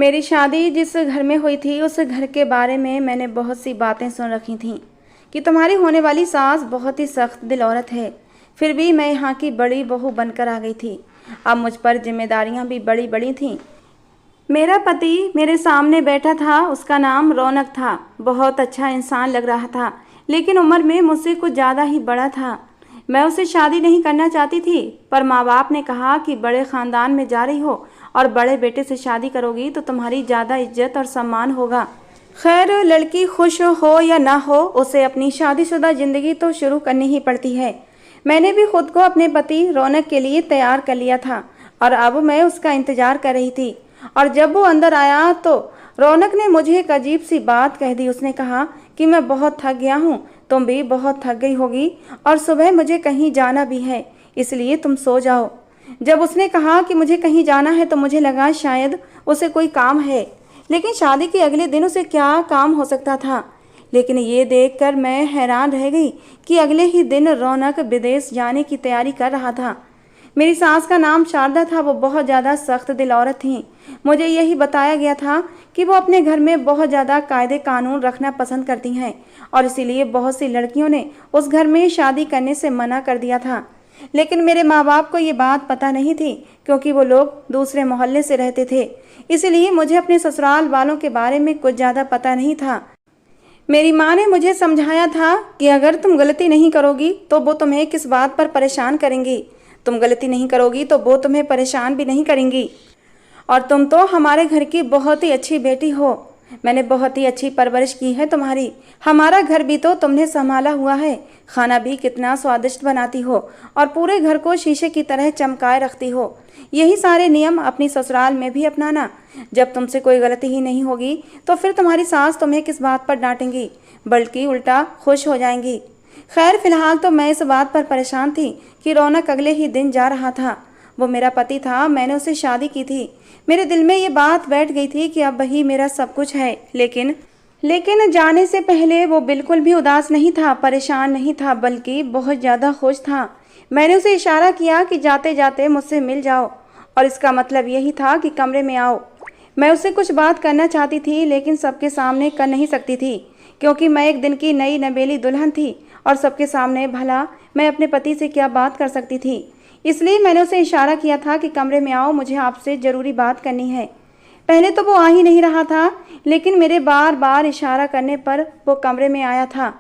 मेरी शादी जिस घर में हुई थी उस घर के बारे में मैंने बहुत सी बातें सुन रखी थीं कि तुम्हारी होने वाली सास बहुत ही सख्त दिल औरत है। फिर भी मैं यहाँ की बड़ी बहू बनकर आ गई थी। अब मुझ पर जिम्मेदारियाँ भी बड़ी बड़ी थीं। मेरा पति मेरे सामने बैठा था, उसका नाम रौनक था। बहुत अच्छा इंसान लग रहा था, लेकिन उम्र में मुझसे कुछ ज़्यादा ही बड़ा था। मैं उससे शादी नहीं करना चाहती थी, पर माँ बाप ने कहा कि बड़े ख़ानदान में जा रही हो और बड़े बेटे से शादी करोगी तो तुम्हारी ज़्यादा इज्जत और सम्मान होगा। खैर, लड़की खुश हो या ना हो, उसे अपनी शादीशुदा ज़िंदगी तो शुरू करनी ही पड़ती है। मैंने भी खुद को अपने पति रौनक के लिए तैयार कर लिया था और अब मैं उसका इंतज़ार कर रही थी। और जब वो अंदर आया तो रौनक ने मुझे एक अजीब सी बात कह दी। उसने कहा कि मैं बहुत थक गया हूँ, तुम भी बहुत थक गई होगी और सुबह मुझे कहीं जाना भी है, इसलिए तुम सो जाओ। जब उसने कहा कि मुझे कहीं जाना है तो मुझे लगा शायद उसे कोई काम है, लेकिन शादी के अगले दिन उसे क्या काम हो सकता था। लेकिन ये देखकर मैं हैरान रह गई कि अगले ही दिन रौनक विदेश जाने की तैयारी कर रहा था। मेरी सास का नाम शारदा था। वो बहुत ज़्यादा सख्त दिल औरत थी। मुझे यही बताया गया था कि वो अपने घर में बहुत ज़्यादा कायदे कानून रखना पसंद करती हैं और इसीलिए बहुत सी लड़कियों ने उस घर में शादी करने से मना कर दिया था। लेकिन मेरे माँ बाप को ये बात पता नहीं थी, क्योंकि वो लोग दूसरे मोहल्ले से रहते थे। इसीलिए मुझे अपने ससुराल वालों के बारे में कुछ ज़्यादा पता नहीं था। मेरी माँ ने मुझे समझाया था कि अगर तुम गलती नहीं करोगी तो वो तुम्हें किस बात पर परेशान करेंगी। तुम गलती नहीं करोगी तो वो तुम्हें परेशान भी नहीं करेंगी। और तुम तो हमारे घर की बहुत ही अच्छी बेटी हो। मैंने बहुत ही अच्छी परवरिश की है तुम्हारी। हमारा घर भी तो तुमने संभाला हुआ है। खाना भी कितना स्वादिष्ट बनाती हो और पूरे घर को शीशे की तरह चमकाए रखती हो। यही सारे नियम अपनी ससुराल में भी अपनाना। जब तुमसे कोई गलती ही नहीं होगी तो फिर तुम्हारी सास तुम्हें किस बात पर डांटेंगी, बल्कि उल्टा खुश हो जाएंगी। खैर, फिलहाल तो मैं इस बात पर परेशान थी कि रौनक अगले ही दिन जा रहा था। वो मेरा पति था, मैंने उससे शादी की थी। मेरे दिल में ये बात बैठ गई थी कि अब वही मेरा सब कुछ है। लेकिन जाने से पहले वो बिल्कुल भी उदास नहीं था, परेशान नहीं था, बल्कि बहुत ज़्यादा खुश था। मैंने उसे इशारा किया कि जाते जाते मुझसे मिल जाओ, और इसका मतलब यही था कि कमरे में आओ। मैं उससे कुछ बात करना चाहती थी, लेकिन सबके सामने कर नहीं सकती थी, क्योंकि मैं एक दिन की नई नवेली दुल्हन थी और सबके सामने भला मैं अपने पति से क्या बात कर सकती थी। इसलिए मैंने उसे इशारा किया था कि कमरे में आओ, मुझे आपसे ज़रूरी बात करनी है। पहले तो वो आ ही नहीं रहा था, लेकिन मेरे बार बार इशारा करने पर वो कमरे में आया था।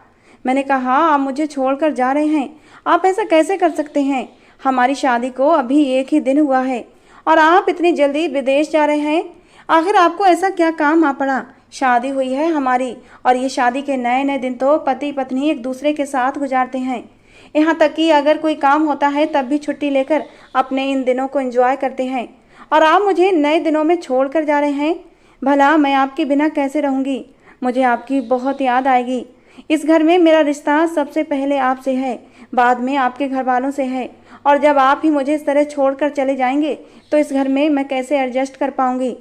मैंने कहा, आप मुझे छोड़कर जा रहे हैं? आप ऐसा कैसे कर सकते हैं? हमारी शादी को अभी एक ही दिन हुआ है और आप इतनी जल्दी विदेश जा रहे हैं। आखिर आपको ऐसा क्या काम आ पड़ा? शादी हुई है हमारी, और ये शादी के नए नए दिन तो पति पत्नी एक दूसरे के साथ गुजारते हैं। यहाँ तक कि अगर कोई काम होता है तब भी छुट्टी लेकर अपने इन दिनों को एंजॉय करते हैं, और आप मुझे नए दिनों में छोड़ कर जा रहे हैं। भला मैं आपके बिना कैसे रहूँगी? मुझे आपकी बहुत याद आएगी। इस घर में मेरा रिश्ता सबसे पहले आपसे है, बाद में आपके घर वालों से है, और जब आप ही मुझे इस तरह छोड़कर चले जाएंगे तो इस घर में मैं कैसे एडजस्ट कर पाऊँगी?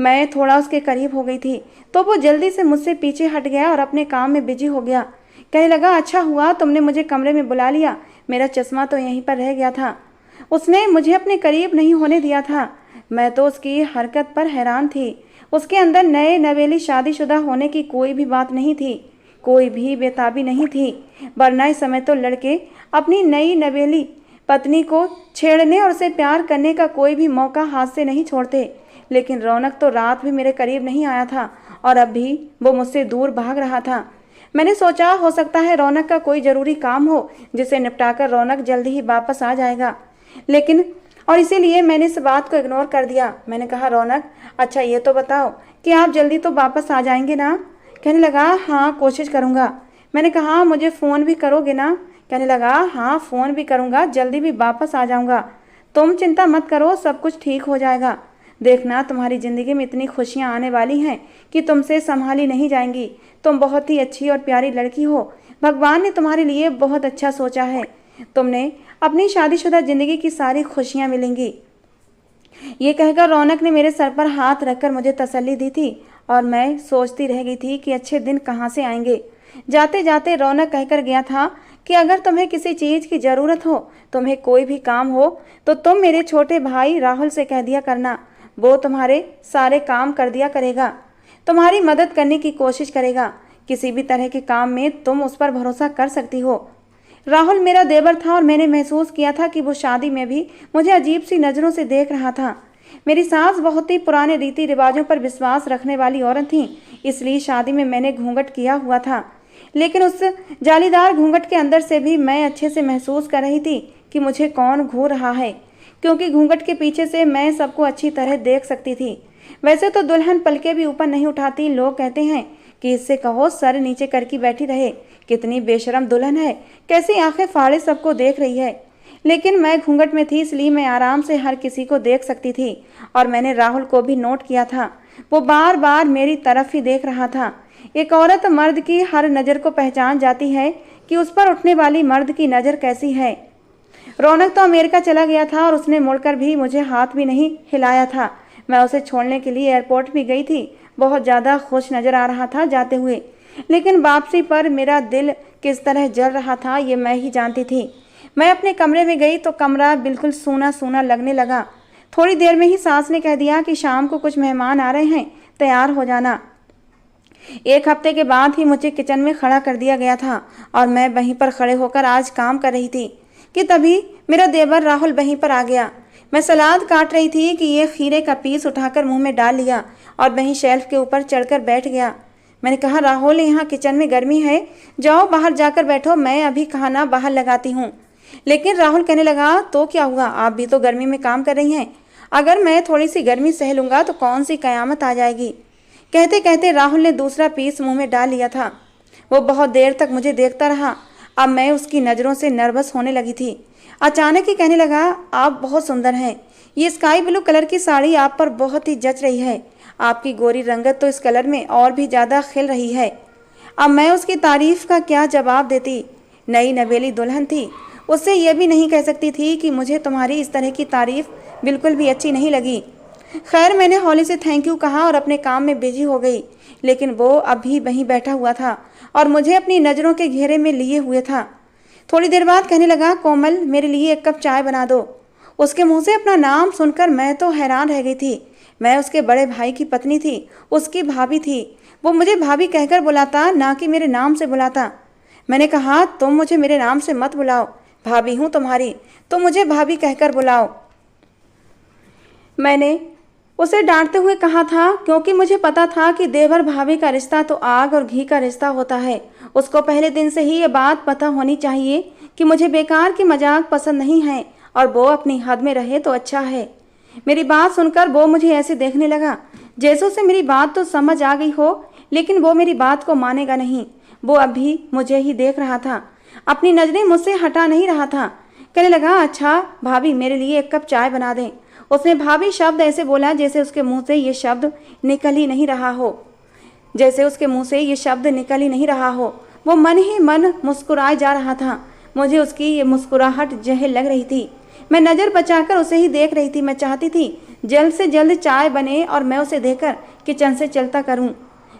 मैं थोड़ा उसके करीब हो गई थी तो वो जल्दी से मुझसे पीछे हट गया और अपने काम में बिजी हो गया। कहने लगा, अच्छा हुआ तुमने मुझे कमरे में बुला लिया, मेरा चश्मा तो यहीं पर रह गया था। उसने मुझे अपने करीब नहीं होने दिया था। मैं तो उसकी हरकत पर हैरान थी। उसके अंदर नए नवेली शादीशुदा होने की कोई भी बात नहीं थी, कोई भी बेताबी नहीं थी, वरना इस समय तो लड़के अपनी नई नवेली पत्नी को छेड़ने और उसे प्यार करने का कोई भी मौका हाथ से नहीं छोड़ते। लेकिन रौनक तो रात भी मेरे करीब नहीं आया था और अब भी वो मुझसे दूर भाग रहा था। मैंने सोचा हो सकता है रौनक का कोई ज़रूरी काम हो जिसे निपटाकर रौनक जल्दी ही वापस आ जाएगा, लेकिन और इसीलिए मैंने इस बात को इग्नोर कर दिया। मैंने कहा, रौनक अच्छा ये तो बताओ कि आप जल्दी तो वापस आ जाएंगे ना? कहने लगा, हाँ कोशिश करूँगा। मैंने कहा, मुझे फ़ोन भी करोगे ना? कहने लगा, हाँ फ़ोन भी करूँगा, जल्दी भी वापस आ जाऊँगा। तुम चिंता मत करो, सब कुछ ठीक हो जाएगा। देखना, तुम्हारी ज़िंदगी में इतनी खुशियाँ आने वाली हैं कि तुमसे संभाली नहीं जाएंगी। तुम बहुत ही अच्छी और प्यारी लड़की हो। भगवान ने तुम्हारे लिए बहुत अच्छा सोचा है। तुमने अपनी शादीशुदा ज़िंदगी की सारी खुशियाँ मिलेंगी। ये कहकर रौनक ने मेरे सर पर हाथ रखकर मुझे तसल्ली दी थी और मैं सोचती रह गई थी कि अच्छे दिन कहाँ से आएंगे। जाते जाते रौनक कहकर गया था कि अगर तुम्हें किसी चीज़ की ज़रूरत हो, तुम्हें कोई भी काम हो, तो तुम मेरे छोटे भाई राहुल से कह दिया करना। वो तुम्हारे सारे काम कर दिया करेगा, तुम्हारी मदद करने की कोशिश करेगा। किसी भी तरह के काम में तुम उस पर भरोसा कर सकती हो। राहुल मेरा देवर था और मैंने महसूस किया था कि वो शादी में भी मुझे अजीब सी नज़रों से देख रहा था। मेरी सास बहुत ही पुराने रीति रिवाजों पर विश्वास रखने वाली औरत थी, इसलिए शादी में मैंने घूंघट किया हुआ था। लेकिन उस जालीदार घूंघट के अंदर से भी मैं अच्छे से महसूस कर रही थी कि मुझे कौन घूर रहा है, क्योंकि घूंघट के पीछे से मैं सबको अच्छी तरह देख सकती थी। वैसे तो दुल्हन पलके भी ऊपर नहीं उठाती, लोग कहते हैं कि इससे कहो सर नीचे करके बैठी रहे। कितनी बेशरम दुल्हन है, कैसी आंखें फाड़े सबको देख रही है। लेकिन मैं घूंघट में थी, इसलिए मैं आराम से हर किसी को देख सकती थी। और मैंने राहुल को भी नोट किया था, वो बार बार मेरी तरफ ही देख रहा था। एक औरत मर्द की हर नज़र को पहचान जाती है कि उस पर उठने वाली मर्द की नज़र कैसी है। रौनक तो अमेरिका चला गया था और उसने मुड़कर भी मुझे हाथ भी नहीं हिलाया था। मैं उसे छोड़ने के लिए एयरपोर्ट भी गई थी। बहुत ज़्यादा खुश नज़र आ रहा था जाते हुए, लेकिन वापसी पर मेरा दिल किस तरह जल रहा था ये मैं ही जानती थी। मैं अपने कमरे में गई तो कमरा बिल्कुल सूना सूना लगने लगा। थोड़ी देर में ही सास ने कह दिया कि शाम को कुछ मेहमान आ रहे हैं, तैयार हो जाना। एक हफ्ते के बाद ही मुझे किचन में खड़ा कर दिया गया था और मैं वहीं पर खड़े होकर आज काम कर रही थी कि तभी मेरा देवर राहुल वहीं पर आ गया। मैं सलाद काट रही थी कि ये खीरे का पीस उठाकर मुंह में डाल लिया और वहीं शेल्फ के ऊपर चढ़कर बैठ गया। मैंने कहा, राहुल यहाँ किचन में गर्मी है, जाओ बाहर जाकर बैठो, मैं अभी खाना बाहर लगाती हूँ। लेकिन राहुल कहने लगा, तो क्या हुआ, आप भी तो गर्मी में काम कर रही हैं। अगर मैं थोड़ी सी गर्मी सह लूँगा तो कौन सी कयामत आ जाएगी। कहते कहते राहुल ने दूसरा पीस मुंह में डाल लिया था। वो बहुत देर तक मुझे देखता रहा। अब मैं उसकी नज़रों से नर्वस होने लगी थी। अचानक ही कहने लगा, आप बहुत सुंदर हैं, ये स्काई ब्लू कलर की साड़ी आप पर बहुत ही जच रही है। आपकी गोरी रंगत तो इस कलर में और भी ज़्यादा खिल रही है। अब मैं उसकी तारीफ़ का क्या जवाब देती। नई नवेली दुल्हन थी, उससे यह भी नहीं कह सकती थी कि मुझे तुम्हारी इस तरह की तारीफ़ बिल्कुल भी अच्छी नहीं लगी। खैर, मैंने हौले से थैंक यू कहा और अपने काम में बिजी हो गई। लेकिन वो अभी वहीं बैठा हुआ था और मुझे अपनी नज़रों के घेरे में लिए हुए था। थोड़ी देर बाद कहने लगा, कोमल मेरे लिए एक कप चाय बना दो। उसके मुंह से अपना नाम सुनकर मैं तो हैरान रह गई थी। मैं उसके बड़े भाई की पत्नी थी, उसकी भाभी थी। वो मुझे भाभी कहकर बुलाता, ना कि मेरे नाम से बुलाता। मैंने कहा, तुम मुझे मेरे नाम से मत बुलाओ, भाभी हूँ तुम्हारी, तो मुझे भाभी कहकर बुलाओ। मैंने उसे डांटते हुए कहा था, क्योंकि मुझे पता था कि देवर भाभी का रिश्ता तो आग और घी का रिश्ता होता है। उसको पहले दिन से ही ये बात पता होनी चाहिए कि मुझे बेकार की मजाक पसंद नहीं है और वो अपनी हद में रहे तो अच्छा है। मेरी बात सुनकर वो मुझे ऐसे देखने लगा जैसे उसे मेरी बात तो समझ आ गई हो, लेकिन वो मेरी बात को मानेगा नहीं। वो अभी मुझे ही देख रहा था, अपनी नज़रें मुझसे हटा नहीं रहा था। कहने लगा, अच्छा भाभी मेरे लिए एक कप चाय बना दें। उसने भाभी शब्द ऐसे बोला जैसे उसके मुंह से ये शब्द निकल ही नहीं रहा हो, वो मन ही मन मुस्कुराए जा रहा था। मुझे उसकी ये मुस्कुराहट जहर लग रही थी। मैं नज़र बचाकर उसे ही देख रही थी। मैं चाहती थी जल्द से जल्द चाय बने और मैं उसे देखकर किचन से चलता करूं।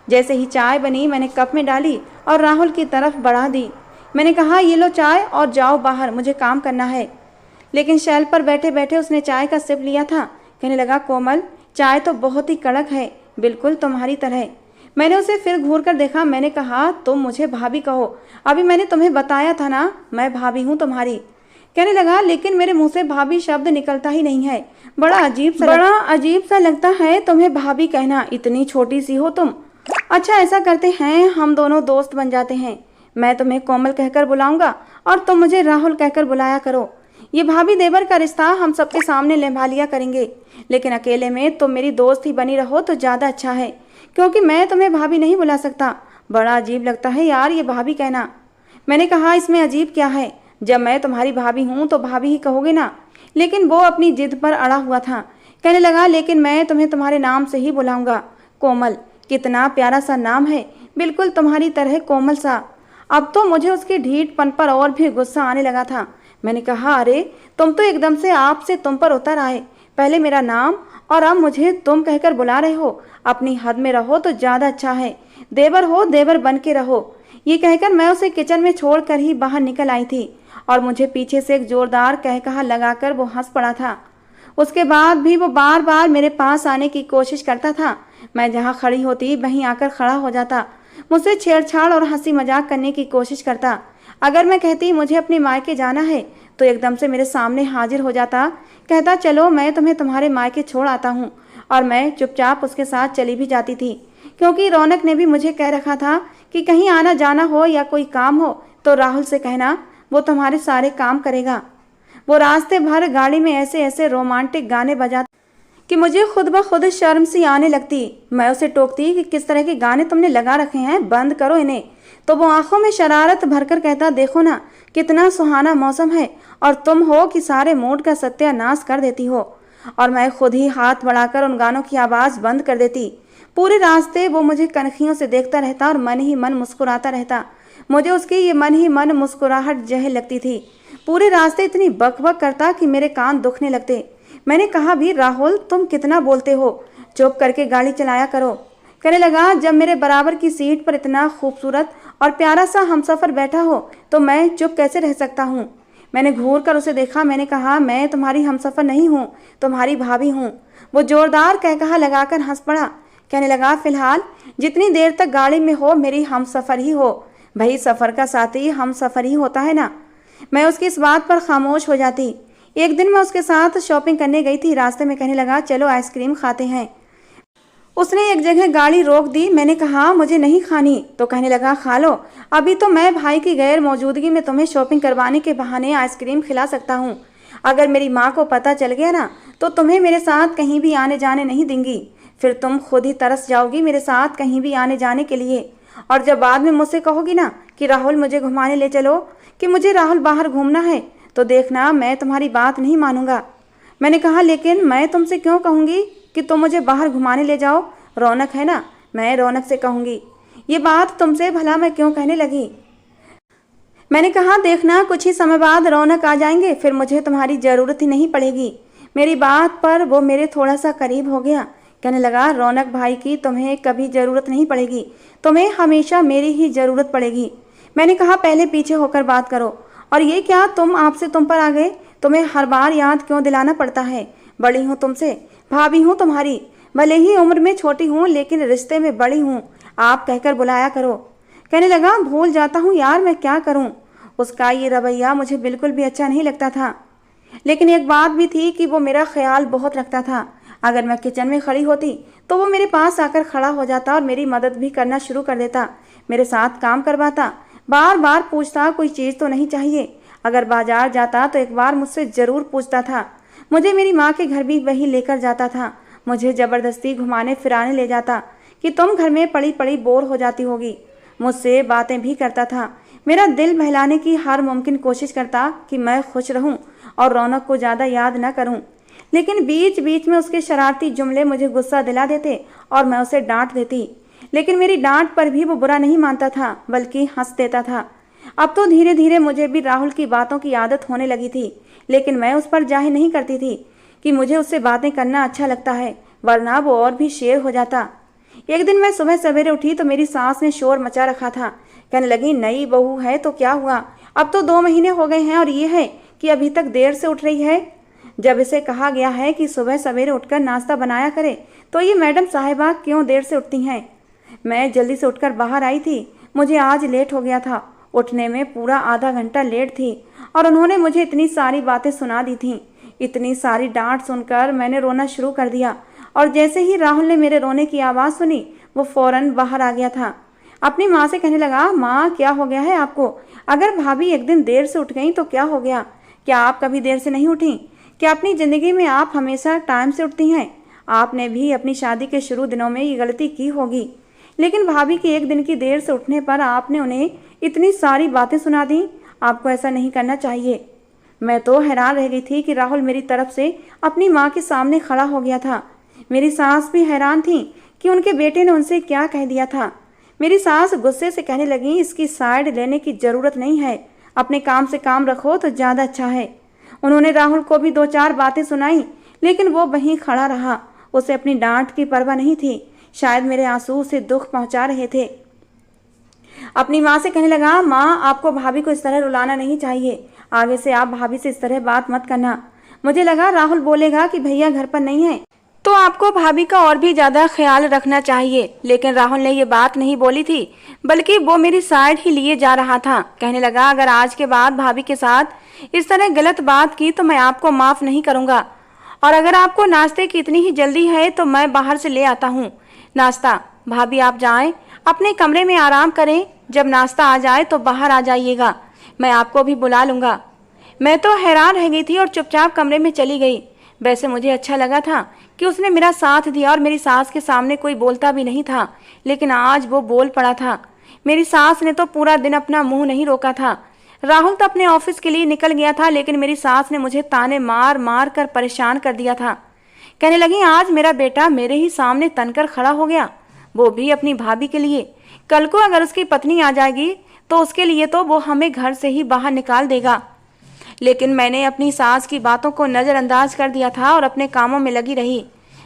जैसे ही चाय बनी मैंने कप में डाली और राहुल की तरफ बढ़ा दी। मैंने कहा, ये लो चाय और जाओ बाहर, मुझे काम करना है। लेकिन शेल्फ पर बैठे बैठे उसने चाय का सिप लिया था। कहने लगा, कोमल चाय तो बहुत ही कड़क है, बिल्कुल तुम्हारी तरह। मैंने उसे फिर घूर कर देखा। मैंने कहा, तुम मुझे भाभी कहो, अभी मैंने तुम्हें बताया था ना मैं भाभी हूँ तुम्हारी। कहने लगा, लेकिन मेरे मुंह से भाभी शब्द निकलता ही नहीं है। बड़ा अजीब सा लगता है तुम्हें भाभी कहना, इतनी छोटी सी हो तुम। अच्छा ऐसा करते हैं, हम दोनों दोस्त बन जाते हैं। मैं तुम्हें कोमल कहकर बुलाऊंगा और तुम मुझे राहुल कहकर बुलाया करो। ये भाभी देवर का रिश्ता हम सबके सामने निभा लिया करेंगे, लेकिन अकेले में तुम मेरी दोस्त ही बनी रहो तो ज़्यादा अच्छा है, क्योंकि मैं तुम्हें भाभी नहीं बुला सकता। बड़ा अजीब लगता है यार ये भाभी कहना। मैंने कहा, इसमें अजीब क्या है, जब मैं तुम्हारी भाभी हूँ तो भाभी ही कहोगे ना। लेकिन वो अपनी जिद पर अड़ा हुआ था। कहने लगा, लेकिन मैं तुम्हें तुम्हारे नाम से ही बुलाऊंगा। कोमल, कितना प्यारा सा नाम है, बिल्कुल तुम्हारी तरह कोमल सा। अब तो मुझे उसके ढीठपन पर और भी गुस्सा आने लगा था। मैंने कहा, अरे तुम तो एकदम से आप से तुम पर उतर आए। पहले मेरा नाम और अब मुझे तुम कहकर बुला रहे हो। अपनी हद में रहो तो ज़्यादा अच्छा है। देवर हो, देवर बन के रहो। ये कहकर मैं उसे किचन में छोड़कर ही बाहर निकल आई थी और मुझे पीछे से एक जोरदार कहकहा लगाकर वो हंस पड़ा था। उसके बाद भी वो बार बार मेरे पास आने की कोशिश करता था। मैं जहाँ खड़ी होती वहीं आकर खड़ा हो जाता, मुझसे छेड़छाड़ और हंसी मजाक करने की कोशिश करता। अगर मैं कहती मुझे अपने मायके जाना है तो एकदम से मेरे सामने हाजिर हो जाता, कहता चलो मैं तुम्हें तुम्हारे मायके छोड़ आता हूँ। और मैं चुपचाप उसके साथ चली भी जाती थी, क्योंकि रौनक ने भी मुझे कह रखा था कि कहीं आना जाना हो या कोई काम हो तो राहुल से कहना, वो तुम्हारे सारे काम करेगा। वो रास्ते भर गाड़ी में ऐसे ऐसे रोमांटिक गाने बजाता कि मुझे खुद ब खुद शर्म सी आने लगती। मैं उसे टोकती कि किस तरह के गाने तुमने लगा रखे हैं, बंद करो इन्हें। तो वो आंखों में शरारत भरकर कहता, देखो ना कितना सुहाना मौसम है और तुम हो कि सारे मूड का सत्यानाश कर देती हो। और मैं खुद ही हाथ बढ़ाकर उन गानों की आवाज़ बंद कर देती। पूरे रास्ते वो मुझे कनखियों से देखता रहता और मन ही मन मुस्कुराता रहता। मुझे उसकी ये मन ही मन मुस्कुराहट जहर लगती थी। पूरे रास्ते इतनी बकबक करता कि मेरे कान दुखने लगते। मैंने कहा भी, राहुल तुम कितना बोलते हो, चुप करके गाड़ी चलाया करो। कहने लगा, जब मेरे बराबर की सीट पर इतना खूबसूरत और प्यारा सा हमसफर बैठा हो तो मैं चुप कैसे रह सकता हूँ। मैंने घूर कर उसे देखा। मैंने कहा, मैं तुम्हारी हमसफर नहीं हूँ, तुम्हारी भाभी हूँ। वो जोरदार कहकहा लगाकर हंस पड़ा। कहने लगा, फिलहाल जितनी देर तक गाड़ी में हो मेरी हमसफर ही हो। भाई सफ़र का साथी हमसफर ही होता है ना। मैं उसकी इस बात पर खामोश हो जाती। एक दिन मैं उसके साथ शॉपिंग करने गई थी। रास्ते में कहने लगा, चलो आइसक्रीम खाते हैं। उसने एक जगह गाड़ी रोक दी। मैंने कहा, मुझे नहीं खानी। तो कहने लगा, खा लो, अभी तो मैं भाई की गैर मौजूदगी में तुम्हें शॉपिंग करवाने के बहाने आइसक्रीम खिला सकता हूँ। अगर मेरी माँ को पता चल गया ना तो तुम्हें मेरे साथ कहीं भी आने जाने नहीं देंगी। फिर तुम खुद ही तरस जाओगी मेरे साथ कहीं भी आने जाने के लिए। और जब बाद में मुझसे कहोगी ना कि राहुल मुझे घुमाने ले चलो, कि मुझे राहुल बाहर घूमना है, तो देखना मैं तुम्हारी बात नहीं मानूंगा। मैंने कहा, लेकिन मैं तुमसे क्यों कहूँगी कि तुम मुझे बाहर घुमाने ले जाओ? रौनक है ना, मैं रौनक से कहूँगी। ये बात तुमसे भला मैं क्यों कहने लगी? मैंने कहा, देखना कुछ ही समय बाद रौनक आ जाएंगे, फिर मुझे तुम्हारी ज़रूरत ही नहीं पड़ेगी। मेरी बात पर वो मेरे थोड़ा सा करीब हो गया। कहने लगा, रौनक भाई की तुम्हें कभी ज़रूरत नहीं पड़ेगी, तुम्हें हमेशा मेरी ही ज़रूरत पड़ेगी। मैंने कहा, पहले पीछे होकर बात करो। और ये क्या, तुम आपसे तुम पर आ गए? तुम्हें हर बार याद क्यों दिलाना पड़ता है? बड़ी हूँ तुमसे, भाभी हूँ तुम्हारी। भले ही उम्र में छोटी हूँ लेकिन रिश्ते में बड़ी हूँ, आप कहकर बुलाया करो। कहने लगा, भूल जाता हूँ यार, मैं क्या करूँ। उसका ये रवैया मुझे बिल्कुल भी अच्छा नहीं लगता था। लेकिन एक बात भी थी कि वो मेरा ख्याल बहुत रखता था। अगर मैं किचन में खड़ी होती तो वो मेरे पास आकर खड़ा हो जाता और मेरी मदद भी करना शुरू कर देता। मेरे साथ काम करवाता, बार बार पूछता कोई चीज़ तो नहीं चाहिए। अगर बाजार जाता तो एक बार मुझसे ज़रूर पूछता था। मुझे मेरी माँ के घर भी वही लेकर जाता था। मुझे ज़बरदस्ती घुमाने फिराने ले जाता कि तुम घर में पड़ी पड़ी बोर हो जाती होगी। मुझसे बातें भी करता था। मेरा दिल बहलाने की हर मुमकिन कोशिश करता कि मैं खुश रहूं और रौनक को ज़्यादा याद न करूं। लेकिन बीच बीच में उसके शरारती जुमले मुझे गुस्सा दिला देते और मैं उसे डांट देती। लेकिन मेरी डांट पर भी वो बुरा नहीं मानता था, बल्कि हंस देता था। अब तो धीरे धीरे मुझे भी राहुल की बातों की आदत होने लगी थी, लेकिन मैं उस पर जाहिर नहीं करती थी कि मुझे उससे बातें करना अच्छा लगता है, वरना वो और भी शेर हो जाता। एक दिन मैं सुबह सवेरे उठी तो मेरी सास ने शोर मचा रखा था। कहने लगी, नई बहू है तो क्या हुआ, अब तो 2 महीने हो गए हैं और ये है कि अभी तक देर से उठ रही है। जब इसे कहा गया है कि सुबह सवेरे उठकर नाश्ता बनाया करे तो ये मैडम साहिबा क्यों देर से उठती हैं। मैं जल्दी से उठकर बाहर आई थी। मुझे आज लेट हो गया था, उठने में पूरा आधा घंटा लेट थी और उन्होंने मुझे इतनी सारी बातें सुना दी थीं। इतनी सारी डांट सुनकर मैंने रोना शुरू कर दिया और जैसे ही राहुल ने मेरे रोने की आवाज़ सुनी वो फौरन बाहर आ गया था। अपनी माँ से कहने लगा, माँ क्या हो गया है आपको? अगर भाभी एक दिन देर से उठ गई तो क्या हो गया? क्या आप कभी देर से नहीं उठी? क्या अपनी ज़िंदगी में आप हमेशा टाइम से उठती हैं? आपने भी अपनी शादी के शुरू दिनों में ये गलती की होगी, लेकिन भाभी की एक दिन की देर से उठने पर आपने उन्हें इतनी सारी बातें सुना दी। आपको ऐसा नहीं करना चाहिए। मैं तो हैरान रह गई थी कि राहुल मेरी तरफ से अपनी माँ के सामने खड़ा हो गया था। मेरी सास भी हैरान थी कि उनके बेटे ने उनसे क्या कह दिया था। मेरी सास गुस्से से कहने लगी, इसकी साइड लेने की ज़रूरत नहीं है, अपने काम से काम रखो तो ज़्यादा अच्छा है। उन्होंने राहुल को भी 2-4 बातें सुनाई, लेकिन वो वहीं खड़ा रहा। उसे अपनी डांट की परवाह नहीं थी। शायद मेरे आंसू उसे दुख पहुंचा रहे थे। अपनी माँ से कहने लगा, माँ आपको भाभी को इस तरह रुलाना नहीं चाहिए, आगे से आप भाभी से इस तरह बात मत करना। मुझे लगा राहुल बोलेगा कि भैया घर पर नहीं है तो आपको भाभी का और भी ज्यादा ख्याल रखना चाहिए, लेकिन राहुल ने ये बात नहीं बोली थी, बल्कि वो मेरी साइड ही लिए जा रहा था। कहने लगा, अगर आज के बाद भाभी के साथ इस तरह गलत बात की तो मैं आपको माफ नहीं करूंगा, और अगर आपको नाश्ते की इतनी ही जल्दी है तो मैं बाहर से ले आता हूँ नाश्ता। भाभी आप जाएं, अपने कमरे में आराम करें, जब नाश्ता आ जाए तो बाहर आ जाइएगा, मैं आपको भी बुला लूंगा। मैं तो हैरान रह गई थी और चुपचाप कमरे में चली गई। वैसे मुझे अच्छा लगा था कि उसने मेरा साथ दिया और मेरी सास के सामने कोई बोलता भी नहीं था, लेकिन आज वो बोल पड़ा था। मेरी सास ने तो पूरा दिन अपना मुंह नहीं रोका था। राहुल तो अपने ऑफिस के लिए निकल गया था, लेकिन मेरी सास ने मुझे ताने मार मार कर परेशान कर दिया था। कहने लगी, आज मेरा बेटा मेरे ही सामने तनकर खड़ा हो गया, वो भी अपनी भाभी के लिए। कल को अगर उसकी पत्नी आ जाएगी तो उसके लिए तो वो हमें घर से ही बाहर निकाल देगा। लेकिन मैंने अपनी सास की बातों को नज़रअंदाज कर दिया था और अपने कामों में लगी रही।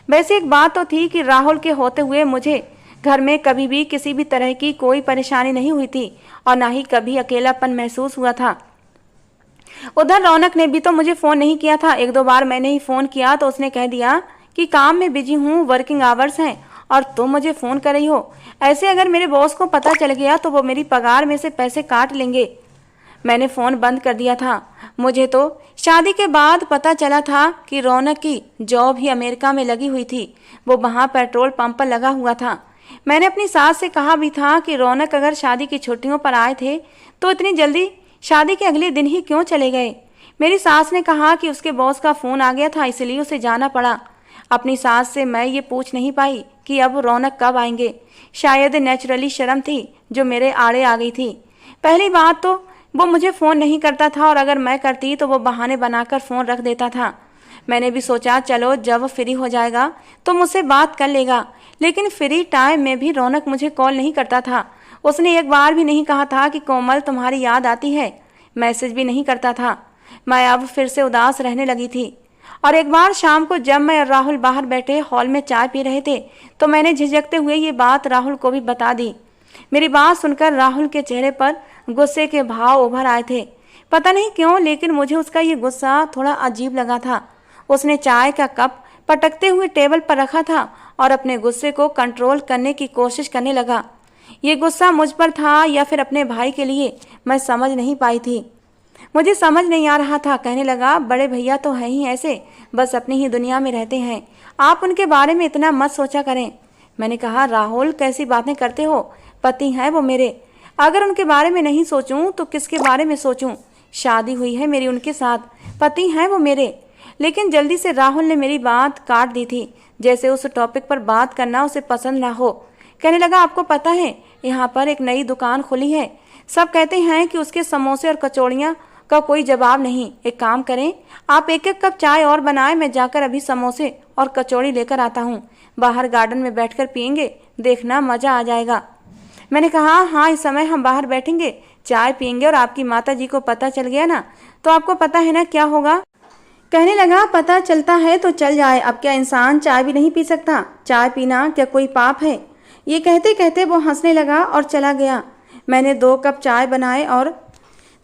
वैसे एक बात तो थी कि राहुल के होते हुए मुझे घर में कभी भी किसी भी तरह की कोई परेशानी नहीं हुई थी और ना ही कभी अकेलापन महसूस हुआ था। उधर रौनक ने भी तो मुझे फ़ोन नहीं किया था। एक दो बार मैंने ही फ़ोन किया तो उसने कह दिया कि काम में बिजी हूँ, वर्किंग आवर्स हैं और तुम मुझे फ़ोन कर रही हो। ऐसे अगर मेरे बॉस को पता चल गया तो वो मेरी पगार में से पैसे काट लेंगे। मैंने फ़ोन बंद कर दिया था। मुझे तो शादी के बाद पता चला था कि रौनक की जॉब ही अमेरिका में लगी हुई थी, वो वहाँ पेट्रोल पंप पर लगा हुआ था। मैंने अपनी सास से कहा भी था कि रौनक अगर शादी की छुट्टियों पर आए थे तो इतनी जल्दी शादी के अगले दिन ही क्यों चले गए। मेरी सास ने कहा कि उसके बॉस का फ़ोन आ गया था, इसलिए उसे जाना पड़ा। अपनी सास से मैं ये पूछ नहीं पाई कि अब रौनक कब आएंगे। शायद नेचुरली शर्म थी जो मेरे आड़े आ गई थी। पहली बात तो वो मुझे फ़ोन नहीं करता था और अगर मैं करती तो वो बहाने बनाकर फ़ोन रख देता था। मैंने भी सोचा चलो जब फ्री हो जाएगा तो मुझसे बात कर लेगा, लेकिन फ्री टाइम में भी रौनक मुझे कॉल नहीं करता था। उसने एक बार भी नहीं कहा था कि कोमल तुम्हारी याद आती है, मैसेज भी नहीं करता था। मैं अब फिर से उदास रहने लगी थी। और एक बार शाम को जब मैं और राहुल बाहर बैठे हॉल में चाय पी रहे थे तो मैंने झिझकते हुए ये बात राहुल को भी बता दी। मेरी बात सुनकर राहुल के चेहरे पर गुस्से के भाव उभर आए थे। पता नहीं क्यों, लेकिन मुझे उसका ये गुस्सा थोड़ा अजीब लगा था। उसने चाय का कप पटकते हुए टेबल पर रखा था और अपने गुस्से को कंट्रोल करने की कोशिश करने लगा। ये गुस्सा मुझ पर था या फिर अपने भाई के लिए, मैं समझ नहीं पाई थी। मुझे समझ नहीं आ रहा था। कहने लगा, बड़े भैया तो हैं ही ऐसे, बस अपनी ही दुनिया में रहते हैं, आप उनके बारे में इतना मत सोचा करें। मैंने कहा, राहुल कैसी बातें करते हो, पति हैं वो मेरे, अगर उनके बारे में नहीं सोचूं तो किसके बारे में सोचूं। शादी हुई है मेरी उनके साथ, पति हैं वो मेरे। लेकिन जल्दी से राहुल ने मेरी बात काट दी थी, जैसे उस टॉपिक पर बात करना उसे पसंद ना हो। कहने लगा, आपको पता है यहाँ पर एक नई दुकान खुली है, सब कहते हैं कि उसके समोसे और कचौड़ियाँ का कोई जवाब नहीं। एक काम करें, आप एक एक कप चाय और बनाएं, मैं जाकर अभी समोसे और कचौड़ी लेकर आता हूँ, बाहर गार्डन में बैठकर पियेंगे, देखना मज़ा आ जाएगा। मैंने कहा, हाँ इस समय हम बाहर बैठेंगे, चाय पियेंगे और आपकी माता जी को पता चल गया ना तो आपको पता है ना क्या होगा। कहने लगा, पता चलता है तो चल जाए, अब क्या इंसान चाय भी नहीं पी सकता, चाय पीना क्या कोई पाप है। ये कहते कहते वो हंसने लगा और चला गया। मैंने 2 कप चाय बनाए और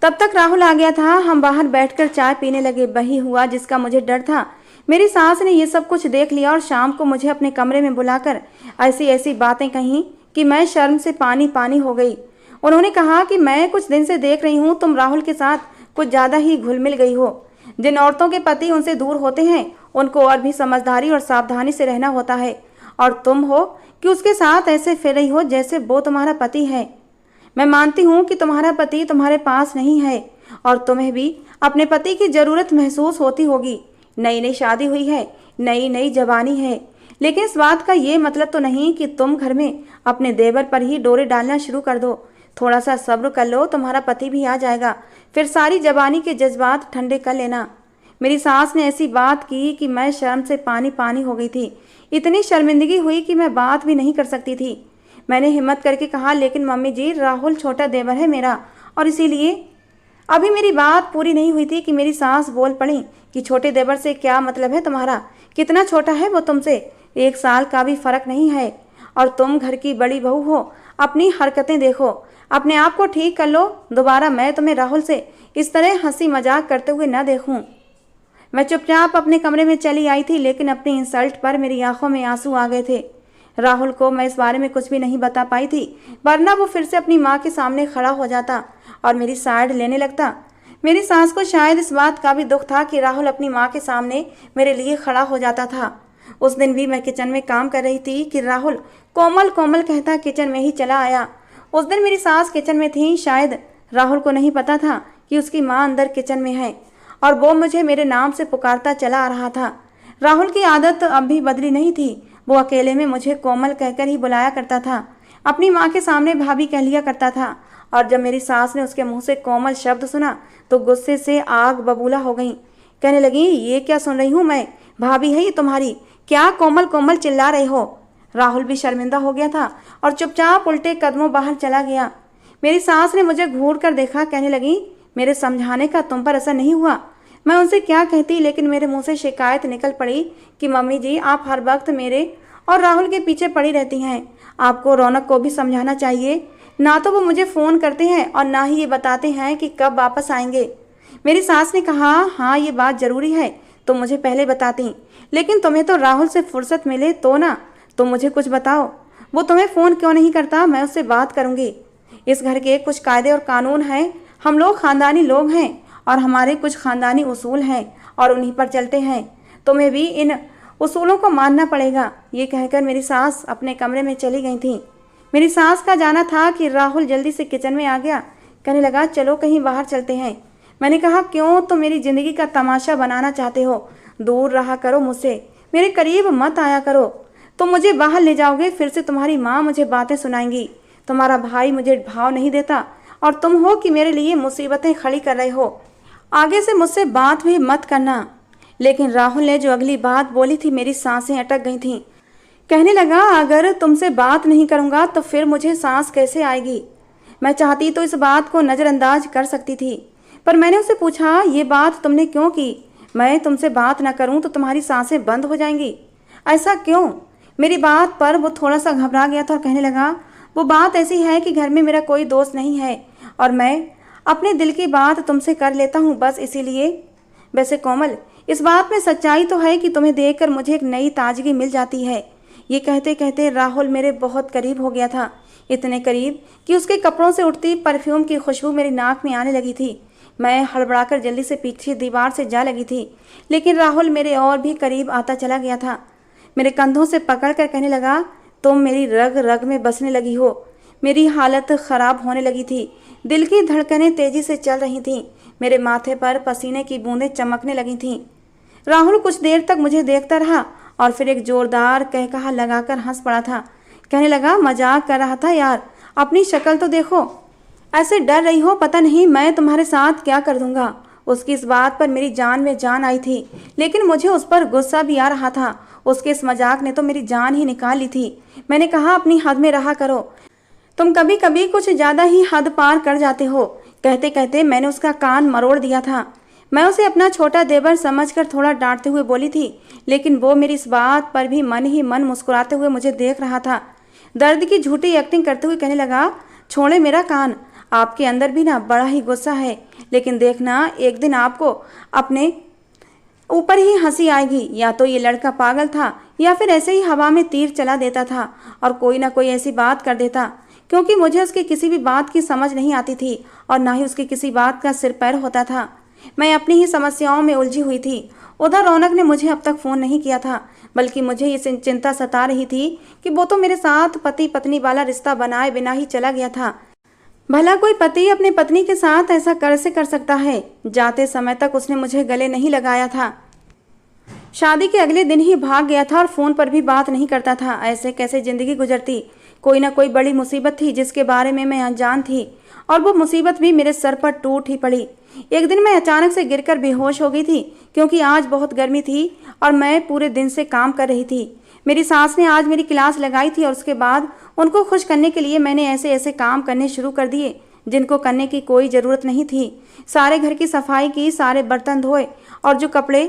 तब तक राहुल आ गया था। हम बाहर बैठकर चाय पीने लगे। वही हुआ जिसका मुझे डर था। मेरी सास ने ये सब कुछ देख लिया और शाम को मुझे अपने कमरे में बुलाकर ऐसी ऐसी बातें कहीं कि मैं शर्म से पानी पानी हो गई। उन्होंने कहा कि मैं कुछ दिन से देख रही हूँ तुम राहुल के साथ कुछ ज़्यादा ही घुल मिल गई हो। जिन औरतों के पति उनसे दूर होते हैं उनको और भी समझदारी और सावधानी से रहना होता है, और तुम हो कि उसके साथ ऐसे फिर रही हो जैसे वो तुम्हारा पति है। मैं मानती हूँ कि तुम्हारा पति तुम्हारे पास नहीं है और तुम्हें भी अपने पति की ज़रूरत महसूस होती होगी। नई नई शादी हुई है, नई नई जवानी है, लेकिन इस बात का ये मतलब तो नहीं कि तुम घर में अपने देवर पर ही डोरे डालना शुरू कर दो। थोड़ा सा सब्र कर लो, तुम्हारा पति भी आ जाएगा, फिर सारी जवानी के जज्बात ठंडे कर लेना। मेरी सास ने ऐसी बात की कि मैं शर्म से पानी पानी हो गई थी। इतनी शर्मिंदगी हुई कि मैं बात भी नहीं कर सकती थी। मैंने हिम्मत करके कहा, लेकिन मम्मी जी राहुल छोटा देवर है मेरा, और इसीलिए अभी मेरी बात पूरी नहीं हुई थी कि मेरी सास बोल पड़ी कि छोटे देवर से क्या मतलब है तुम्हारा, कितना छोटा है वो तुमसे, 1 साल का भी फर्क नहीं है, और तुम घर की बड़ी बहू हो, अपनी हरकतें देखो, अपने आप को ठीक कर लो, दोबारा मैं तुम्हें राहुल से इस तरह हंसी मजाक करते हुए न देखूं। मैं चुपचाप अपने कमरे में चली आई थी, लेकिन अपनी इंसल्ट पर मेरी आंखों में आंसू आ गए थे। राहुल को मैं इस बारे में कुछ भी नहीं बता पाई थी, वरना वो फिर से अपनी माँ के सामने खड़ा हो जाता और मेरी साइड लेने लगता। मेरी सास को शायद इस बात का भी दुख था कि राहुल अपनी माँ के सामने मेरे लिए खड़ा हो जाता था। उस दिन भी मैं किचन में काम कर रही थी कि राहुल कोमल कोमल कहता किचन में ही चला आया। उस दिन मेरी सास किचन में थी, शायद राहुल को नहीं पता था कि उसकी माँ अंदर किचन में है और वो मुझे मेरे नाम से पुकारता चला आ रहा था। राहुल की आदत अब भी बदली नहीं थी, वो अकेले में मुझे कोमल कहकर ही बुलाया करता था, अपनी माँ के सामने भाभी कह लिया करता था। और जब मेरी सास ने उसके मुंह से कोमल शब्द सुना तो गुस्से से आग बबूला हो गई। कहने लगी, ये क्या सुन रही हूँ मैं, भाभी है ये तुम्हारी, क्या कोमल कोमल चिल्ला रहे हो। राहुल भी शर्मिंदा हो गया था और चुपचाप उल्टे कदमों बाहर चला गया। मेरी सास ने मुझे घूर कर देखा, कहने लगी, मेरे समझाने का तुम पर असर नहीं हुआ। मैं उनसे क्या कहती, लेकिन मेरे मुंह से शिकायत निकल पड़ी कि मम्मी जी आप हर वक्त मेरे और राहुल के पीछे पड़ी रहती हैं। आपको रौनक को भी समझाना चाहिए, ना तो वो मुझे फ़ोन करते हैं और ना ही ये बताते हैं कि कब वापस आएंगे। मेरी सास ने कहा, हाँ ये बात ज़रूरी है, तुम मुझे पहले बताती, लेकिन तुम्हें तो राहुल से फुर्सत मिले तो ना, तुम मुझे कुछ बताओ, वो तुम्हें फ़ोन क्यों नहीं करता, मैं उससे बात करूँगी। इस घर के कुछ कायदे और कानून हैं, हम लोग ख़ानदानी लोग हैं और हमारे कुछ ख़ानदानी उसूल हैं और उन्हीं पर चलते हैं, तुम्हें भी इन उसूलों को मानना पड़ेगा। ये कहकर मेरी सास अपने कमरे में चली गई थी। मेरी सास का जाना था कि राहुल जल्दी से किचन में आ गया, कहने लगा, चलो कहीं बाहर चलते हैं। मैंने कहा, क्यों, तुम मेरी ज़िंदगी का तमाशा बनाना चाहते हो, दूर रहा करो मुझसे, मेरे करीब मत आया करो। तुम मुझे बाहर ले जाओगे, फिर से तुम्हारी माँ मुझे बातें सुनाएंगी, तुम्हारा भाई मुझे भाव नहीं देता और तुम हो कि मेरे लिए मुसीबतें खड़ी कर रहे हो, आगे से मुझसे बात भी मत करना। लेकिन राहुल ने जो अगली बात बोली थी, मेरी सांसें अटक गई थीं। कहने लगा, अगर तुमसे बात नहीं करूँगा तो फिर मुझे सांस कैसे आएगी। मैं चाहती तो इस बात को नज़रअंदाज कर सकती थी, पर मैंने उससे पूछा, ये बात तुमने क्यों की, मैं तुमसे बात न करूं तो तुम्हारी सांसें बंद हो जाएंगी, ऐसा क्यों। मेरी बात पर वो थोड़ा सा घबरा गया था और कहने लगा, वो बात ऐसी है कि घर में मेरा कोई दोस्त नहीं है और मैं अपने दिल की बात तुमसे कर लेता हूँ, बस इसीलिए। वैसे कोमल, इस बात में सच्चाई तो है कि तुम्हें देखकर मुझे एक नई ताजगी मिल जाती है। ये कहते कहते राहुल मेरे बहुत करीब हो गया था, इतने करीब कि उसके कपड़ों से उठती परफ्यूम की खुशबू मेरी नाक में आने लगी थी। मैं हड़बड़ाकर जल्दी से पीछे दीवार से जा लगी थी, लेकिन राहुल मेरे और भी करीब आता चला गया था। मेरे कंधों से पकड़कर कहने लगा, तुम मेरी रग रग में बसने लगी हो। मेरी हालत ख़राब होने लगी थी, दिल की धड़कनें तेज़ी से चल रही थीं, मेरे माथे पर पसीने की बूंदें चमकने लगी थीं। राहुल कुछ देर तक मुझे देखता रहा और फिर एक जोरदार कहकहा लगाकर हंस पड़ा था। कहने लगा, मजाक कर रहा था यार, अपनी शक्ल तो देखो, ऐसे डर रही हो, पता नहीं मैं तुम्हारे साथ क्या कर दूंगा। उसकी इस बात पर मेरी जान में जान आई थी, लेकिन मुझे उस पर गुस्सा भी आ रहा था। उसके इस मजाक ने तो मेरी जान ही निकाल ली थी। मैंने कहा, अपनी हद में रहा करो, तुम कभी कभी कुछ ज़्यादा ही हद पार कर जाते हो। कहते कहते मैंने उसका कान मरोड़ दिया था। मैं उसे अपना छोटा देवर समझकर थोड़ा डांटते हुए बोली थी, लेकिन वो मेरी इस बात पर भी मन ही मन मुस्कुराते हुए मुझे देख रहा था। दर्द की झूठी एक्टिंग करते हुए कहने लगा, छोड़े मेरा कान, आपके अंदर भी ना बड़ा ही गुस्सा है, लेकिन देखना एक दिन आपको अपने ऊपर ही हंसी आएगी। या तो ये लड़का पागल था या फिर ऐसे ही हवा में तीर चला देता था और कोई ना कोई ऐसी बात कर देता, क्योंकि मुझे उसकी किसी भी बात की समझ नहीं आती थी और ना ही उसकी किसी बात का सिर पैर होता था। मैं अपनी ही समस्याओं में उलझी हुई थी। उधर रौनक ने मुझे अब तक फ़ोन नहीं किया था, बल्कि मुझे ये चिंता सता रही थी कि वो तो मेरे साथ पति पत्नी वाला रिश्ता बनाए बिना ही चला गया था। भला कोई पति अपने पत्नी के साथ ऐसा कैसे कर सकता है। जाते समय तक उसने मुझे गले नहीं लगाया था, शादी के अगले दिन ही भाग गया था और फ़ोन पर भी बात नहीं करता था। ऐसे कैसे ज़िंदगी गुजरती। कोई ना कोई बड़ी मुसीबत थी जिसके बारे में मैं अनजान थी, और वो मुसीबत भी मेरे सर पर टूट ही पड़ी। एक दिन मैं अचानक से गिरकर बेहोश हो गई थी, क्योंकि आज बहुत गर्मी थी और मैं पूरे दिन से काम कर रही थी। मेरी सास ने आज मेरी क्लास लगाई थी और उसके बाद उनको खुश करने के लिए मैंने ऐसे ऐसे काम करने शुरू कर दिए जिनको करने की कोई ज़रूरत नहीं थी। सारे घर की सफाई की, सारे बर्तन धोए और जो कपड़े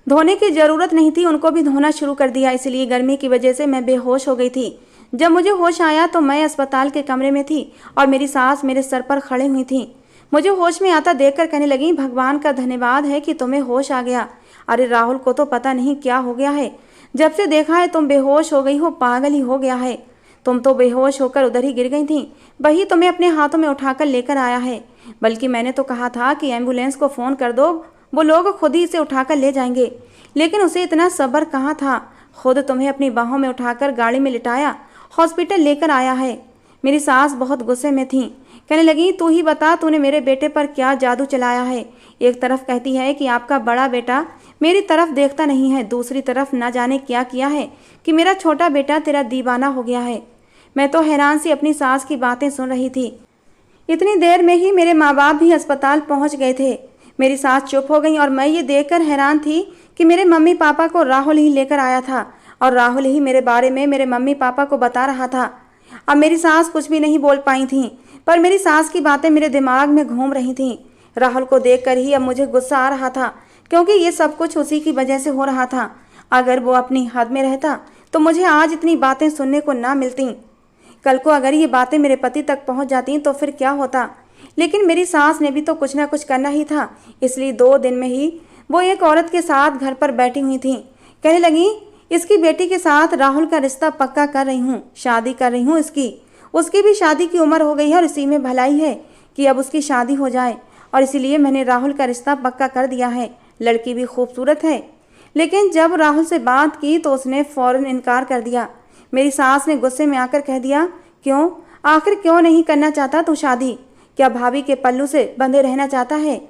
धोने की ज़रूरत नहीं थी उनको भी धोना शुरू कर दिया। इसलिए गर्मी की वजह से मैं बेहोश हो गई थी। जब मुझे होश आया तो मैं अस्पताल के कमरे में थी और मेरी सास मेरे सर पर खड़े हुई थी। मुझे होश में आता देखकर कहने लगी, भगवान का धन्यवाद है कि तुम्हें होश आ गया। अरे राहुल को तो पता नहीं क्या हो गया है, जब से देखा है तुम बेहोश हो गई हो, पागल ही हो गया है। तुम तो बेहोश होकर उधर ही गिर गई थी, वही तुम्हें अपने हाथों में उठाकर लेकर आया है। बल्कि मैंने तो कहा था कि एम्बुलेंस को फ़ोन कर दो, वो लोग खुद ही इसे उठाकर ले जाएंगे, लेकिन उसे इतना सब्र कहाँ था। खुद तुम्हें अपनी बाहों में उठाकर गाड़ी में लिटाया, हॉस्पिटल लेकर आया है। मेरी सास बहुत गुस्से में थी, कहने लगी तू ही बता तूने मेरे बेटे पर क्या जादू चलाया है। एक तरफ कहती है कि आपका बड़ा बेटा मेरी तरफ देखता नहीं है, दूसरी तरफ ना जाने क्या किया है कि मेरा छोटा बेटा तेरा दीवाना हो गया है। मैं तो हैरान सी अपनी सास की बातें सुन रही थी। इतनी देर में ही मेरे माँ बाप भी अस्पताल पहुँच गए थे। मेरी सास चुप हो गई और मैं ये देखकर हैरान थी कि मेरे मम्मी पापा को राहुल ही लेकर आया था और राहुल ही मेरे बारे में मेरे मम्मी पापा को बता रहा था। अब मेरी सास कुछ भी नहीं बोल पाई थी, पर मेरी सास की बातें मेरे दिमाग में घूम रही थीं। राहुल को देखकर ही अब मुझे गुस्सा आ रहा था, क्योंकि ये सब कुछ उसी की वजह से हो रहा था। अगर वो अपनी हद में रहता तो मुझे आज इतनी बातें सुनने को ना मिलती। कल को अगर ये बातें मेरे पति तक पहुंच जाती तो फिर क्या होता। लेकिन मेरी सास ने भी तो कुछ ना कुछ करना ही था, इसलिए 2 दिन में ही वो एक औरत के साथ घर पर बैठी हुई थी। कहने लगी इसकी बेटी के साथ राहुल का रिश्ता पक्का कर रही हूँ, शादी कर रही हूँ इसकी। उसकी भी शादी की उम्र हो गई है और इसी में भलाई है कि अब उसकी शादी हो जाए, और इसीलिए मैंने राहुल का रिश्ता पक्का कर दिया है। लड़की भी खूबसूरत है। लेकिन जब राहुल से बात की तो उसने फ़ौरन इनकार कर दिया। मेरी सास ने गुस्से में आकर कह दिया, क्यों, आखिर क्यों नहीं करना चाहता तू शादी? क्या भाभी के पल्लू से बंधे रहना चाहता है?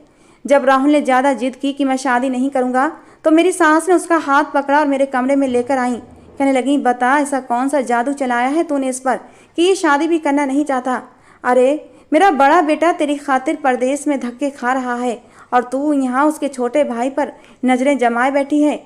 जब राहुल ने ज़्यादा जिद की कि मैं शादी नहीं करूँगा तो मेरी सास ने उसका हाथ पकड़ा और मेरे कमरे में लेकर आई। कहने लगी बता ऐसा कौन सा जादू चलाया है तूने इस पर कि ये शादी भी करना नहीं चाहता। अरे मेरा बड़ा बेटा तेरी खातिर परदेश में धक्के खा रहा है और तू यहाँ उसके छोटे भाई पर नज़रें जमाए बैठी है।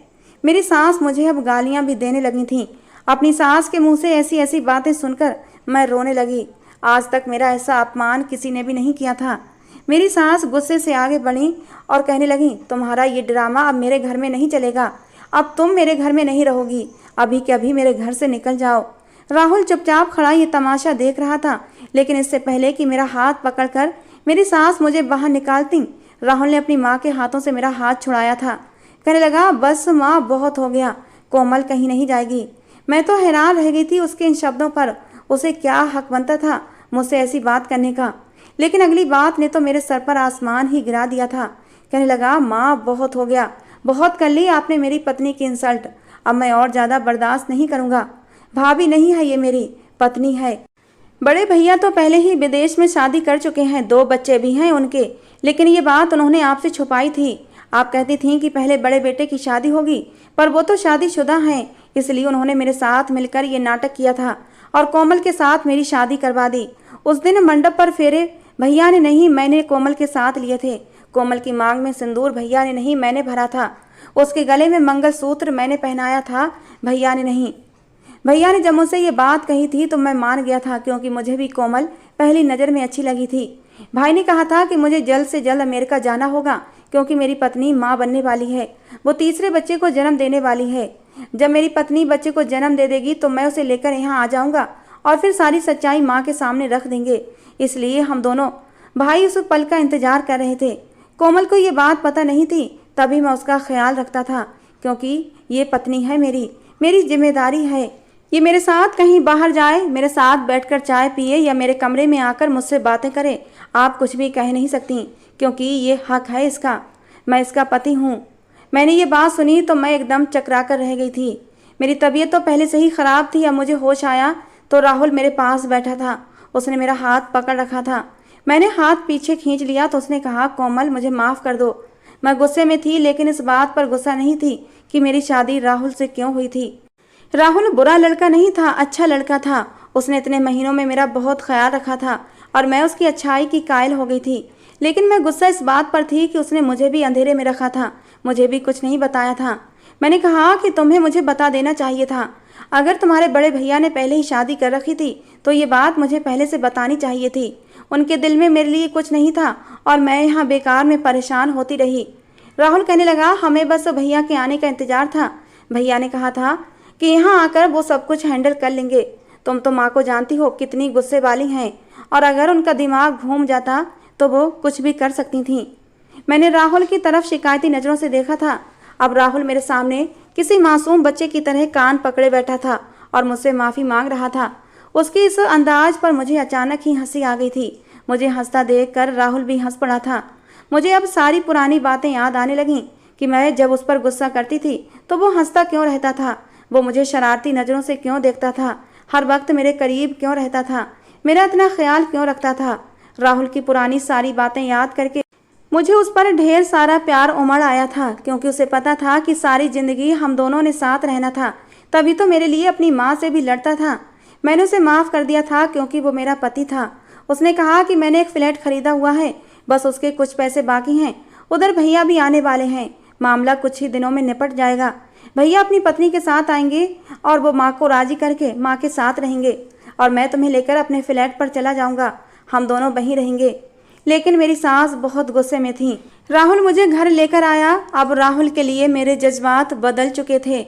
मेरी सास मुझे अब गालियाँ भी देने लगी थीं। अपनी सास के मुंह से ऐसी ऐसी बातें सुनकर मैं रोने लगी। आज तक मेरा ऐसा अपमान किसी ने भी नहीं किया था। मेरी सास गुस्से से आगे बढ़ी और कहने लगी तुम्हारा ये ड्रामा अब मेरे घर में नहीं चलेगा। अब तुम मेरे घर में नहीं रहोगी, अभी के अभी मेरे घर से निकल जाओ। राहुल चुपचाप खड़ा ये तमाशा देख रहा था, लेकिन इससे पहले कि मेरा हाथ पकड़कर मेरी सास मुझे बाहर निकालती, राहुल ने अपनी माँ के हाथों से मेरा हाथ छुड़ाया था। कहने लगा बस माँ बहुत हो गया, कोमल कहीं नहीं जाएगी। मैं तो हैरान रह गई थी उसके इन शब्दों पर। उसे क्या हक बनता था मुझसे ऐसी बात करने का, लेकिन अगली बात ने तो मेरे सर पर आसमान ही गिरा दिया था। कहने लगा माँ बहुत हो गया, बहुत कर ली आपने मेरी पत्नी की इंसल्ट। अब मैं और ज़्यादा बर्दाश्त नहीं करूँगा। भाभी नहीं है ये मेरी पत्नी है। बड़े भैया तो पहले ही विदेश में शादी कर चुके हैं, 2 बच्चे भी हैं उनके, लेकिन ये बात उन्होंने आपसे छुपाई थी। आप कहती थीं कि पहले बड़े बेटे की शादी होगी, पर वो तो शादीशुदा हैं, इसलिए उन्होंने मेरे साथ मिलकर ये नाटक किया था और कोमल के साथ मेरी शादी करवा दी। उस दिन मंडप पर फेरे भैया ने नहीं मैंने कोमल के साथ लिए थे। कोमल की मांग में सिंदूर भैया ने नहीं मैंने भरा था। उसके गले में मंगलसूत्र मैंने पहनाया था, भैया ने नहीं। भैया ने जब मुझसे ये बात कही थी तो मैं मान गया था, क्योंकि मुझे भी कोमल पहली नज़र में अच्छी लगी थी। भाई ने कहा था कि मुझे जल्द से जल्द अमेरिका जाना होगा, क्योंकि मेरी पत्नी माँ बनने वाली है, वो तीसरे बच्चे को जन्म देने वाली है। जब मेरी पत्नी बच्चे को जन्म दे देगी तो मैं उसे लेकर यहाँ आ जाऊँगा और फिर सारी सच्चाई माँ के सामने रख देंगे। इसलिए हम दोनों भाई उस पल का इंतजार कर रहे थे। कोमल को ये बात पता नहीं थी, तभी मैं उसका ख्याल रखता था, क्योंकि ये पत्नी है मेरी जिम्मेदारी है। ये मेरे साथ कहीं बाहर जाए, मेरे साथ बैठकर चाय पिए या मेरे कमरे में आकर मुझसे बातें करे, आप कुछ भी कह नहीं सकती, क्योंकि ये हक है इसका। मैं इसका पति हूँ। मैंने ये बात सुनी तो मैं एकदम चकरा कर रह गई थी। मेरी तबीयत तो पहले से ही ख़राब थी। अब मुझे होश आया तो राहुल मेरे पास बैठा था। उसने मेरा हाथ पकड़ रखा था। मैंने हाथ पीछे खींच लिया तो उसने कहा कोमल मुझे माफ़ कर दो। मैं गुस्से में थी, लेकिन इस बात पर गुस्सा नहीं थी कि मेरी शादी राहुल से क्यों हुई थी। राहुल बुरा लड़का नहीं था, अच्छा लड़का था। उसने इतने महीनों में मेरा बहुत ख्याल रखा था और मैं उसकी अच्छाई की कायल हो गई थी। लेकिन मैं गुस्सा इस बात पर थी कि उसने मुझे भी अंधेरे में रखा था, मुझे भी कुछ नहीं बताया था। मैंने कहा कि तुम्हें मुझे बता देना चाहिए था। अगर तुम्हारे बड़े भैया ने पहले ही शादी कर रखी थी तो ये बात मुझे पहले से बतानी चाहिए थी। उनके दिल में मेरे लिए कुछ नहीं था और मैं यहाँ बेकार में परेशान होती रही। राहुल कहने लगा हमें बस भैया के आने का इंतजार था। भैया ने कहा था कि यहाँ आकर वो सब कुछ हैंडल कर लेंगे। तुम तो माँ को जानती हो कितनी गुस्से वाली हैं, और अगर उनका दिमाग घूम जाता तो वो कुछ भी कर सकती थीं। मैंने राहुल की तरफ शिकायती नज़रों से देखा था। अब राहुल मेरे सामने किसी मासूम बच्चे की तरह कान पकड़े बैठा था और मुझसे माफ़ी मांग रहा था। उसके इस अंदाज पर मुझे अचानक ही हंसी आ गई थी। मुझे हंसता देखकर राहुल भी हंस पड़ा था। मुझे अब सारी पुरानी बातें याद आने लगीं कि मैं जब उस पर गुस्सा करती थी तो वो हंसता क्यों रहता था, वो मुझे शरारती नज़रों से क्यों देखता था, हर वक्त मेरे करीब क्यों रहता था, मेरा इतना ख्याल क्यों रखता था। राहुल की पुरानी सारी बातें याद करके मुझे उस पर ढेर सारा प्यार उमड़ आया था, क्योंकि उसे पता था कि सारी ज़िंदगी हम दोनों ने साथ रहना था। तभी तो मेरे लिए अपनी माँ से भी लड़ता था। मैंने उसे माफ़ कर दिया था क्योंकि वो मेरा पति था। उसने कहा कि मैंने एक फ्लैट खरीदा हुआ है, बस उसके कुछ पैसे बाकी हैं। उधर भैया भी आने वाले हैं, मामला कुछ ही दिनों में निपट जाएगा। भैया अपनी पत्नी के साथ आएंगे और वो माँ को राजी करके माँ के साथ रहेंगे और मैं तुम्हें लेकर अपने फ्लैट पर चला जाऊँगा। हम दोनों वहीं रहेंगे। लेकिन मेरी सास बहुत गुस्से में थी। राहुल मुझे घर लेकर आया। अब राहुल के लिए मेरे जज्बात बदल चुके थे,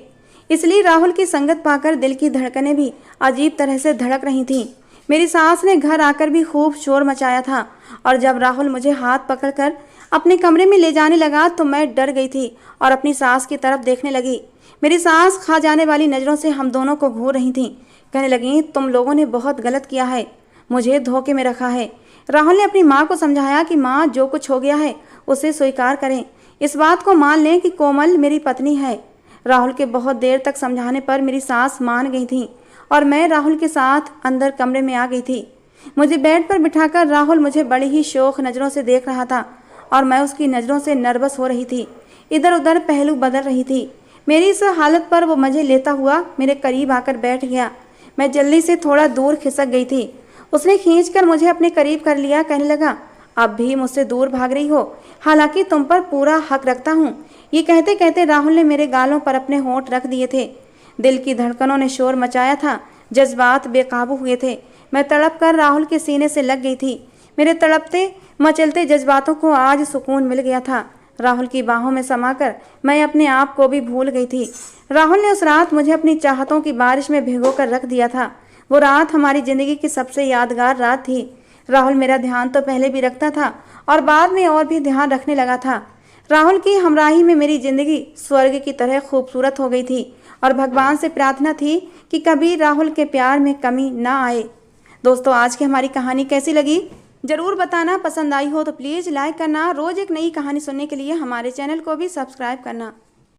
इसलिए राहुल की संगत पाकर दिल की धड़कनें भी अजीब तरह से धड़क रही थीं। मेरी सास ने घर आकर भी खूब शोर मचाया था और जब राहुल मुझे हाथ पकड़कर अपने कमरे में ले जाने लगा तो मैं डर गई थी और अपनी सास की तरफ देखने लगी। मेरी सास खा जाने वाली नज़रों से हम दोनों को घूर रही थीं। कहने लगी, तुम लोगों ने बहुत गलत किया है, मुझे धोखे में रखा है। राहुल ने अपनी माँ को समझाया कि माँ, जो कुछ हो गया है उसे स्वीकार करें, इस बात को मान लें कि कोमल मेरी पत्नी है। राहुल के बहुत देर तक समझाने पर मेरी सास मान गई थी और मैं राहुल के साथ अंदर कमरे में आ गई थी। मुझे बेड पर बिठाकर राहुल मुझे बड़ी ही शौक नज़रों से देख रहा था और मैं उसकी नज़रों से नर्वस हो रही थी, इधर उधर पहलू बदल रही थी। मेरी इस हालत पर वो मज़े लेता हुआ मेरे करीब आकर बैठ गया। मैं जल्दी से थोड़ा दूर खिसक गई थी। उसने खींचकर मुझे अपने करीब कर लिया। कहने लगा, अब भी मुझसे दूर भाग रही हो, हालांकि तुम पर पूरा हक रखता हूँ। ये कहते कहते राहुल ने मेरे गालों पर अपने होंठ रख दिए थे। दिल की धड़कनों ने शोर मचाया था, जज्बात बेकाबू हुए थे। मैं तड़प कर राहुल के सीने से लग गई थी। मेरे तड़पते मचलते जज्बातों को आज सुकून मिल गया था। राहुल की बाहों में समाकर मैं अपने आप को भी भूल गई थी। राहुल ने उस रात मुझे अपनी चाहतों की बारिश में भिगो कर रख दिया था। वो रात हमारी ज़िंदगी की सबसे यादगार रात थी। राहुल मेरा ध्यान तो पहले भी रखता था और बाद में और भी ध्यान रखने लगा था। राहुल की हमराही में मेरी ज़िंदगी स्वर्ग की तरह खूबसूरत हो गई थी और भगवान से प्रार्थना थी कि कभी राहुल के प्यार में कमी ना आए। दोस्तों, आज की हमारी कहानी कैसी लगी ज़रूर बताना। पसंद आई हो तो प्लीज़ लाइक करना। रोज़ एक नई कहानी सुनने के लिए हमारे चैनल को भी सब्सक्राइब करना।